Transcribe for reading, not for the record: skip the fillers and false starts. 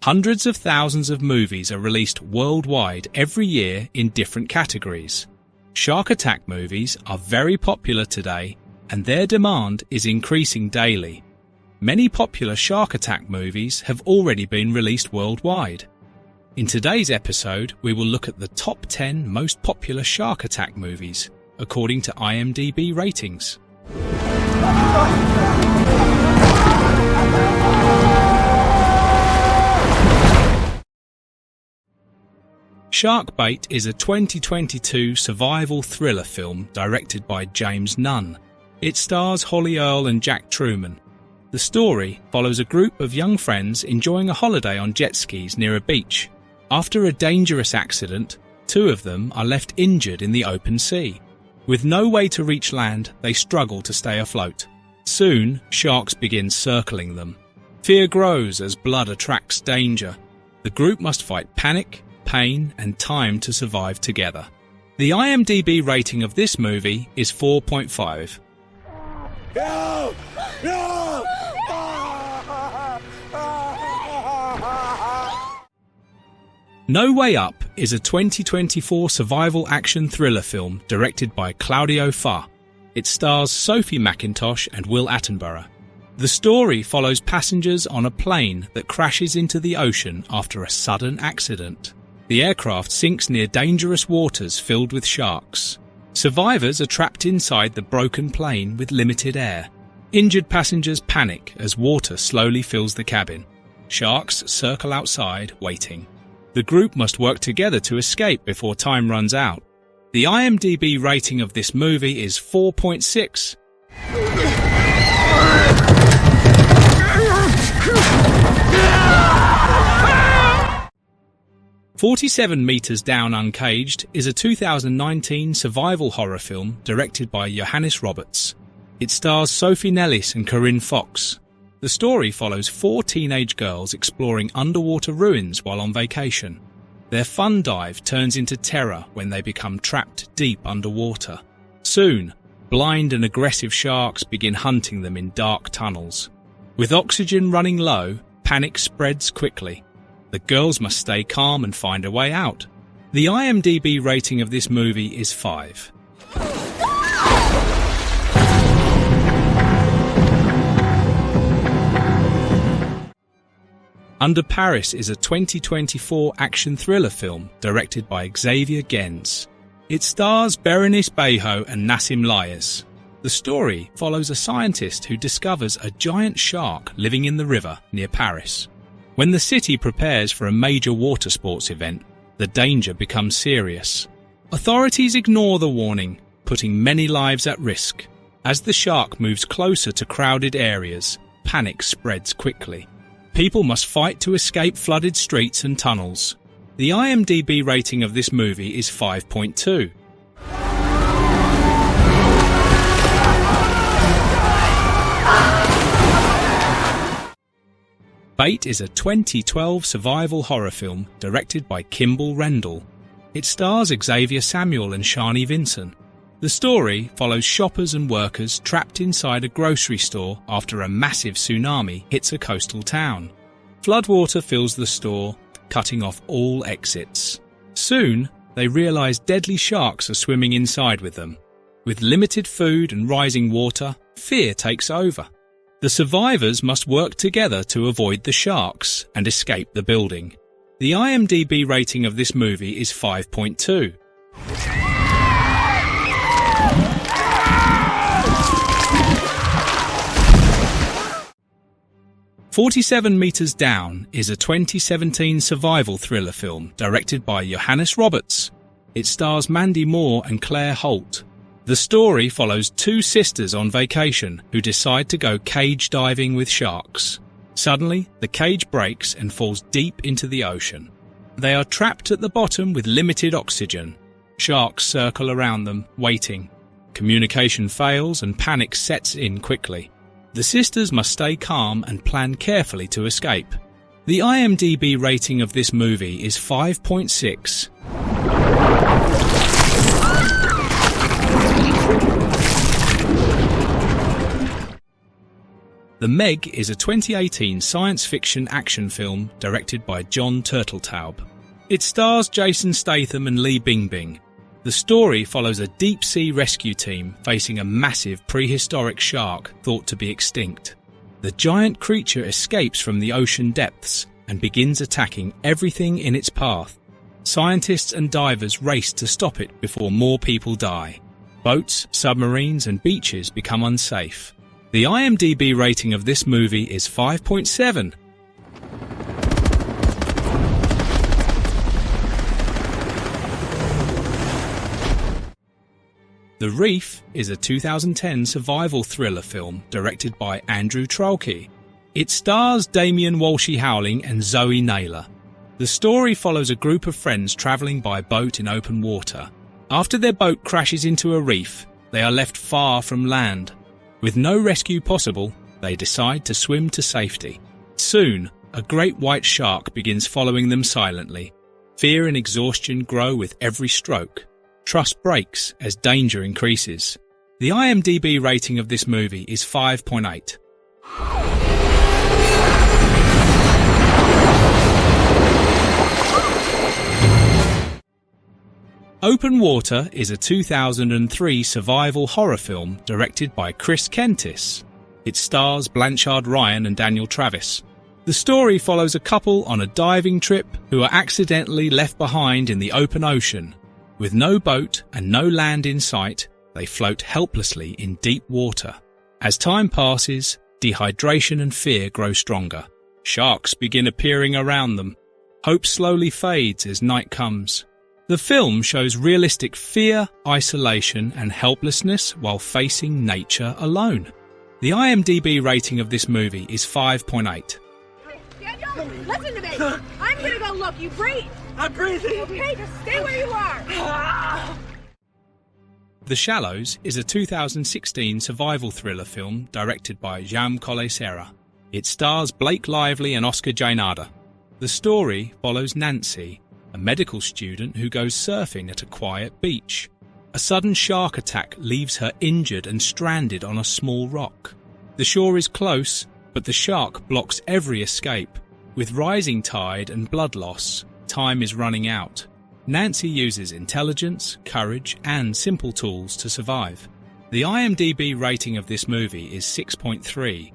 Hundreds of thousands of movies are released worldwide every year in different categories. Shark attack movies are very popular today, and their demand is increasing daily. Many popular shark attack movies have already been released worldwide. In today's episode, we will look at the top 10 most popular shark attack movies, according to IMDb ratings. Sharkbait is a 2022 survival thriller film directed by James Nunn. It stars Holly Earl and Jack Truman. The story follows a group of young friends enjoying a holiday on jet skis near a beach. After a dangerous accident, two of them are left injured in the open sea. With no way to reach land, they struggle to stay afloat. Soon, sharks begin circling them. Fear grows as blood attracts danger. The group must fight panic, pain, and time to survive together. The IMDb rating of this movie is 4.5. No! No! No Way Up is a 2024 survival action thriller film directed by Claudio Fa. It stars Sophie McIntosh and Will Attenborough. The story follows passengers on a plane that crashes into the ocean after a sudden accident. The aircraft sinks near dangerous waters filled with sharks. Survivors are trapped inside the broken plane with limited air. Injured passengers panic as water slowly fills the cabin. Sharks circle outside, waiting. The group must work together to escape before time runs out. The IMDb rating of this movie is 4.6. 47 Meters Down Uncaged is a 2019 survival horror film directed by Johannes Roberts. It stars Sophie Nellis and Corinne Fox. The story follows four teenage girls exploring underwater ruins while on vacation. Their fun dive turns into terror when they become trapped deep underwater. Soon, blind and aggressive sharks begin hunting them in dark tunnels. With oxygen running low, panic spreads quickly. The girls must stay calm and find a way out. The IMDb rating of this movie is 5. Under Paris is a 2024 action thriller film directed by Xavier Gens. It stars Berenice Bejo and Nassim Lyas. The story follows a scientist who discovers a giant shark living in the river near Paris. When the city prepares for a major water sports event, the danger becomes serious. Authorities ignore the warning, putting many lives at risk. As the shark moves closer to crowded areas, panic spreads quickly. People must fight to escape flooded streets and tunnels. The IMDb rating of this movie is 5.2. Bait is a 2012 survival horror film directed by Kimball Rendell. It stars Xavier Samuel and Shani Vinson. The story follows shoppers and workers trapped inside a grocery store after a massive tsunami hits a coastal town. Floodwater fills the store, cutting off all exits. Soon, they realize deadly sharks are swimming inside with them. With limited food and rising water, fear takes over. The survivors must work together to avoid the sharks and escape the building. The IMDb rating of this movie is 5.2. 47 Meters Down is a 2017 survival thriller film directed by Johannes Roberts. It stars Mandy Moore and Claire Holt. The story follows two sisters on vacation who decide to go cage diving with sharks. Suddenly, the cage breaks and falls deep into the ocean. They are trapped at the bottom with limited oxygen. Sharks circle around them, waiting. Communication fails and panic sets in quickly. The sisters must stay calm and plan carefully to escape. The IMDb rating of this movie is 5.6. The Meg is a 2018 science fiction action film directed by John Turteltaub. It stars Jason Statham and Li Bingbing. The story follows a deep-sea rescue team facing a massive prehistoric shark thought to be extinct. The giant creature escapes from the ocean depths and begins attacking everything in its path. Scientists and divers race to stop it before more people die. Boats, submarines and beaches become unsafe. The IMDb rating of this movie is 5.7. The Reef is a 2010 survival thriller film directed by Andrew Trolke. It stars Damien Walshy-Howling and Zoe Naylor. The story follows a group of friends travelling by boat in open water. After their boat crashes into a reef, they are left far from land. With no rescue possible, they decide to swim to safety. Soon, a great white shark begins following them silently. Fear and exhaustion grow with every stroke. Trust breaks as danger increases. The IMDb rating of this movie is 5.8. Open Water is a 2003 survival horror film directed by Chris Kentis. It stars Blanchard Ryan and Daniel Travis. The story follows a couple on a diving trip who are accidentally left behind in the open ocean. With no boat and no land in sight, they float helplessly in deep water. As time passes, dehydration and fear grow stronger. Sharks begin appearing around them. Hope slowly fades as night comes. The film shows realistic fear, isolation and helplessness while facing nature alone. The IMDb rating of this movie is 5.8. Daniel, listen to me. I'm gonna go look. You breathe. I'm breathing. Okay, just stay where you are. The Shallows is a 2016 survival thriller film directed by Jaume Collet-Serra. It stars Blake Lively and Oscar Jaenada. The story follows Nancy, a medical student who goes surfing at a quiet beach. A sudden shark attack leaves her injured and stranded on a small rock. The shore is close, but the shark blocks every escape. With rising tide and blood loss, time is running out. Nancy uses intelligence, courage, and simple tools to survive. The IMDb rating of this movie is 6.3.